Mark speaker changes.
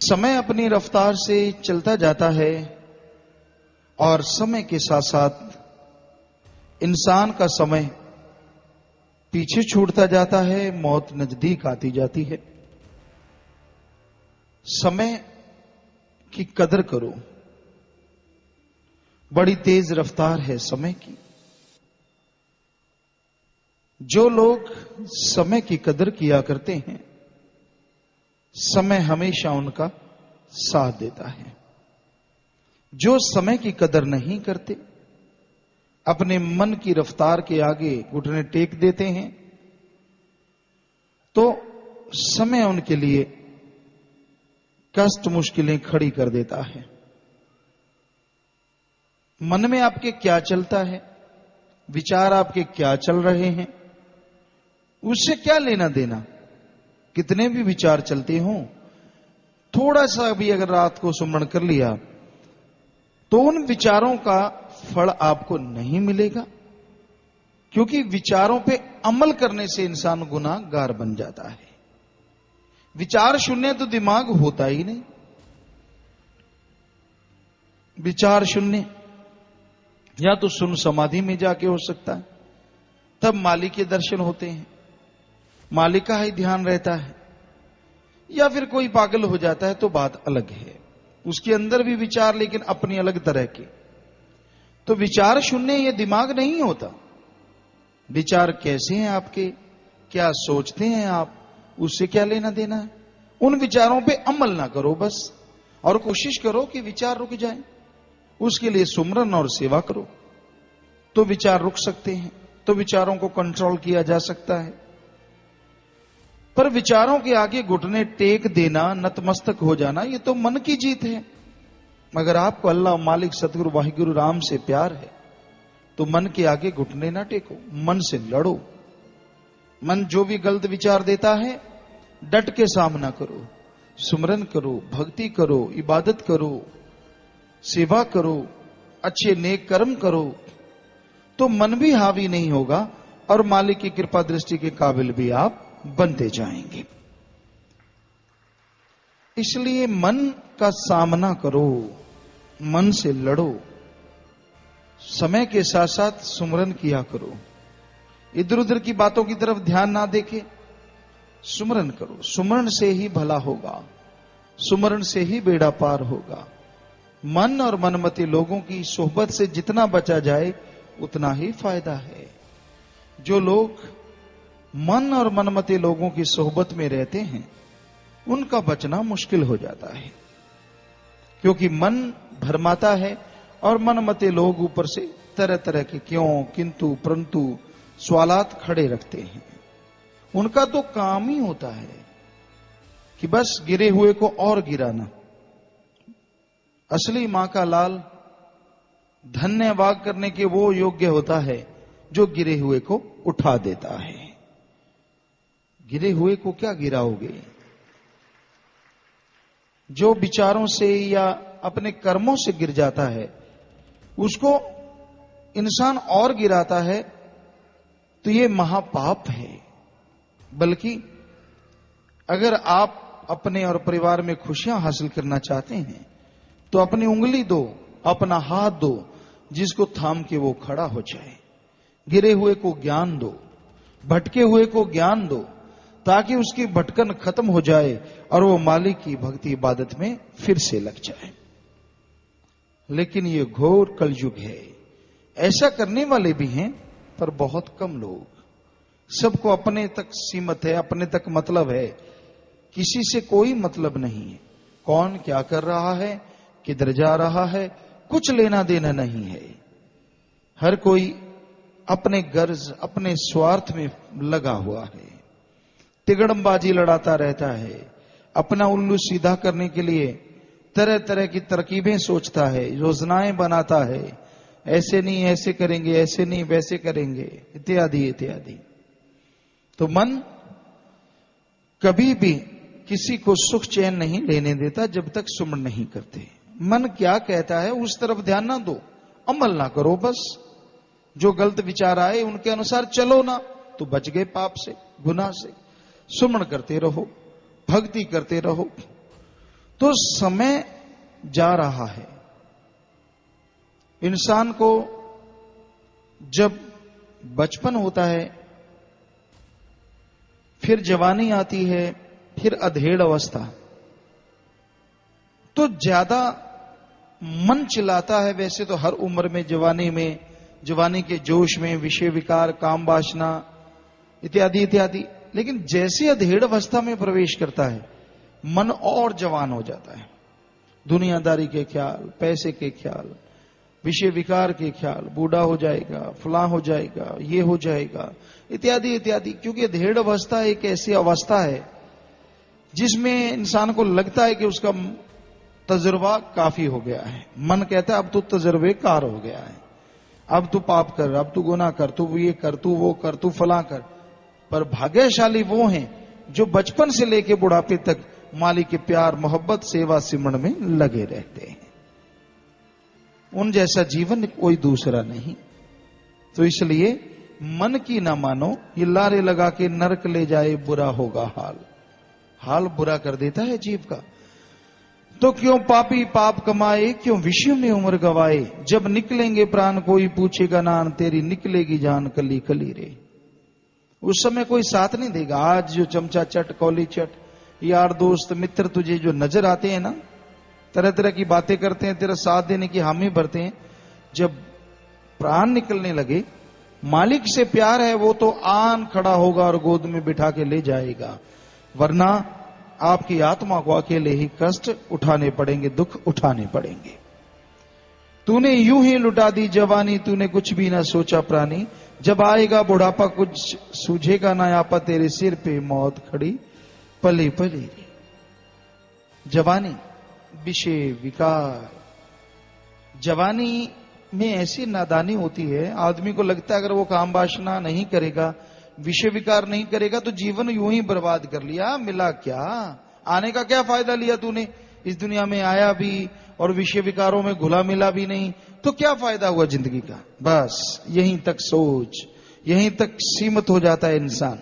Speaker 1: समय अपनी रफ्तार से चलता जाता है और समय के साथ साथ इंसान का समय पीछे छूटता जाता है, मौत नजदीक आती जाती है। समय की कदर करो, बड़ी तेज रफ्तार है समय की। जो लोग समय की कदर किया करते हैं, समय हमेशा उनका साथ देता है। जो समय की कदर नहीं करते, अपने मन की रफ्तार के आगे घुटने टेक देते हैं, तो समय उनके लिए कष्ट मुश्किलें खड़ी कर देता है। मन में आपके क्या चलता है, विचार आपके क्या चल रहे हैं, उससे क्या लेना देना। कितने भी विचार चलते हों, थोड़ा सा भी अगर रात को सुमरण कर लिया तो उन विचारों का फल आपको नहीं मिलेगा, क्योंकि विचारों पे अमल करने से इंसान गुनाहगार बन जाता है। विचार शून्य तो दिमाग होता ही नहीं। विचार शून्य या तो सुन समाधि में जाके हो सकता है, तब मालिक के दर्शन होते हैं, मालिक का ही ध्यान रहता है। या फिर कोई पागल हो जाता है तो बात अलग है, उसके अंदर भी विचार लेकिन अपनी अलग तरह के। तो विचार शून्य ये दिमाग नहीं होता। विचार कैसे हैं आपके, क्या सोचते हैं आप, उससे क्या लेना देना है। उन विचारों पे अमल ना करो बस, और कोशिश करो कि विचार रुक जाए। उसके लिए सुमरन और सेवा करो तो विचार रुक सकते हैं, तो विचारों को कंट्रोल किया जा सकता है। पर विचारों के आगे घुटने टेक देना, नतमस्तक हो जाना, ये तो मन की जीत है। मगर आपको अल्लाह मालिक सतगुरु वाहिगुरु राम से प्यार है तो मन के आगे घुटने ना टेको, मन से लड़ो। मन जो भी गलत विचार देता है, डट के सामना करो, सुमरन करो, भक्ति करो, इबादत करो, सेवा करो, अच्छे नेक कर्म करो, तो मन भी हावी नहीं होगा और मालिक की कृपा दृष्टि के काबिल भी आप बनते जाएंगे। इसलिए मन का सामना करो, मन से लड़ो, समय के साथ साथ सुमरन किया करो। इधर उधर की बातों की तरफ ध्यान ना देके सुमरन करो। सुमरन से ही भला होगा, सुमरन से ही बेड़ा पार होगा। मन और मनमती लोगों की सोहबत से जितना बचा जाए उतना ही फायदा है। जो लोग मन और मनमते लोगों की सोहबत में रहते हैं, उनका बचना मुश्किल हो जाता है, क्योंकि मन भरमाता है और मनमते लोग ऊपर से तरह तरह के क्यों, किंतु, परंतु सवालात खड़े रखते हैं। उनका तो काम ही होता है कि बस गिरे हुए को और गिराना। असली मां का लाल धन्यवाद करने के वो योग्य होता है जो गिरे हुए को उठा देता है। गिरे हुए को क्या गिराओगे? जो विचारों से या अपने कर्मों से गिर जाता है, उसको इंसान और गिराता है, तो ये महापाप है। बल्कि अगर आप अपने और परिवार में खुशियां हासिल करना चाहते हैं तो अपनी उंगली दो, अपना हाथ दो, जिसको थाम के वो खड़ा हो जाए। गिरे हुए को ज्ञान दो, भटके हुए को ज्ञान दो, ताकि उसकी भटकन खत्म हो जाए और वो मालिक की भक्ति इबादत में फिर से लग जाए। लेकिन ये घोर कलयुग है। ऐसा करने वाले भी हैं पर बहुत कम लोग। सबको अपने तक सीमित है, अपने तक मतलब है, किसी से कोई मतलब नहीं है। कौन क्या कर रहा है, किधर जा रहा है, कुछ लेना देना नहीं है। हर कोई अपने गर्ज, अपने स्वार्थ में लगा हुआ है, तिगड़मबाजी लड़ाता रहता है। अपना उल्लू सीधा करने के लिए तरह तरह की तरकीबें सोचता है, योजनाएं बनाता है। ऐसे नहीं ऐसे करेंगे, ऐसे नहीं वैसे करेंगे, इत्यादि इत्यादि। तो मन कभी भी किसी को सुख चैन नहीं लेने देता जब तक सुमन नहीं करते। मन क्या कहता है उस तरफ ध्यान ना दो, अमल ना करो बस। जो गलत विचार आए उनके अनुसार चलो ना, तो बच गए पाप से, गुनाह से। सुमन करते रहो, भक्ति करते रहो, तो समय जा रहा है। इंसान को जब बचपन होता है, फिर जवानी आती है, फिर अधेड़ अवस्था, तो ज्यादा मन चिल्लाता है। वैसे तो हर उम्र में, जवानी के जोश में विषय विकार, काम वासना इत्यादि इत्यादि, लेकिन जैसे अधेड़ अवस्था में प्रवेश करता है, मन और जवान हो जाता है। दुनियादारी के ख्याल, पैसे के ख्याल, विषय विकार के ख्याल, बूढ़ा हो जाएगा, फलां हो जाएगा, ये हो जाएगा, इत्यादि इत्यादि। क्योंकि अधेड़ अवस्था एक ऐसी अवस्था है जिसमें इंसान को लगता है कि उसका तजुर्बा काफी हो गया है। मन कहता है अब तू तजुर्बेकार हो गया है, अब तू पाप कर, अब तू गुनाह कर, तू ये कर, तू वो कर, तू फलां कर। पर भाग्यशाली वो हैं जो बचपन से लेके बुढ़ापे तक मालिक के प्यार, मोहब्बत, सेवा सिमरन में लगे रहते हैं। उन जैसा जीवन कोई दूसरा नहीं। तो इसलिए मन की ना मानो, ये लारे लगा के नरक ले जाए बुरा होगा हाल। हाल बुरा कर देता है जीव का। तो क्यों पापी पाप कमाए, क्यों विषयों में उम्र गवाए। जब निकलेंगे प्राण कोई पूछेगा नान, तेरी निकलेगी जान कली कली रे। उस समय कोई साथ नहीं देगा। आज जो चमचा चट, कौली चट, यार दोस्त मित्र तुझे जो नजर आते हैं ना, तरह तरह की बातें करते हैं, तेरा साथ देने की हामी भरते हैं, जब प्राण निकलने लगे, मालिक से प्यार है वो तो आन खड़ा होगा और गोद में बिठा के ले जाएगा। वरना आपकी आत्मा को अकेले ही कष्ट उठाने पड़ेंगे, दुख उठाने पड़ेंगे। तूने यूं ही लुटा दी जवानी, तूने कुछ भी ना सोचा प्राणी। जब आएगा बुढ़ापा कुछ सूझेगा ना आपा, तेरे सिर पे मौत खड़ी पली पली। जवानी, विषय विकार। जवानी में ऐसी नादानी होती है, आदमी को लगता है अगर वो काम वासना नहीं करेगा, विषय विकार नहीं करेगा, तो जीवन यूं ही बर्बाद कर लिया। मिला क्या? आने का क्या फायदा लिया तूने? इस दुनिया में आया भी और विषय विकारों में घुला मिला भी नहीं, तो क्या फायदा हुआ जिंदगी का? बस यहीं तक सोच, यहीं तक सीमित हो जाता है इंसान।